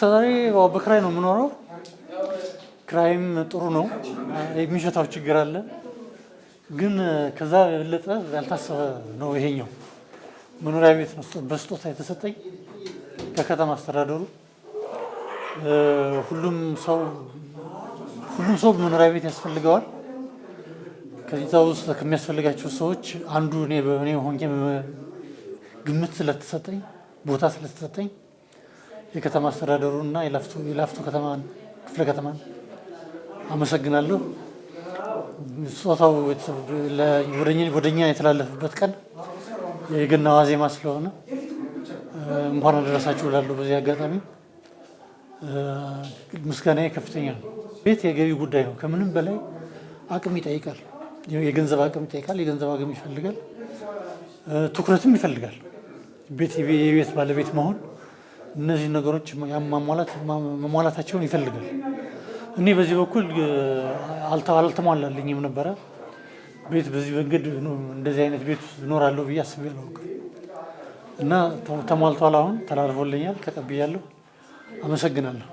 እስከዛሬ በክራይ ነው የምኖረው። ክራይም ጥሩ ነው፣ የሚፈታው ችግር አለ። ግን ከዛ የበለጠ ያልታሰበ ነው ይሄኛው። መኖሪያ ቤት ነው በስጦታ የተሰጠኝ ከከተማ አስተዳደሩ። ሁሉም ሰው መኖሪያ ቤት ያስፈልገዋል። ከዚህ ውስጥ ከሚያስፈልጋቸው ሰዎች አንዱ እኔ ሆኜ ግምት ስለተሰጠኝ ቦታ ስለተሰጠኝ የከተማ አስተዳደሩና የላፍቶ ከተማ ክፍለ ከተማ አመሰግናለሁ። ስጦታው ወደኛ የተላለፈበት ቀን የገና ዋዜማ ስለሆነ እንኳን አደረሳችሁ እላለሁ። በዚህ አጋጣሚ ምስጋናዬ ከፍተኛ ነው። ቤት የገቢ ጉዳይ ነው። ከምንም በላይ አቅም ይጠይቃል። የገንዘብ አቅም ይጠይቃል። የገንዘብ አቅም ይፈልጋል። ትኩረትም ይፈልጋል። የቤት ባለቤት መሆን እነዚህ ነገሮች ማሟላታቸውን ይፈልጋል። እኔ በዚህ በኩል አልተሟላልኝም ነበረ። ቤት በዚህ መንገድ እንደዚህ አይነት ቤት እኖራለሁ ብዬ አስቤ አላውቅም እና ተሟልቷል። አሁን ተላልፎልኛል፣ ተቀብያለሁ። አመሰግናለሁ።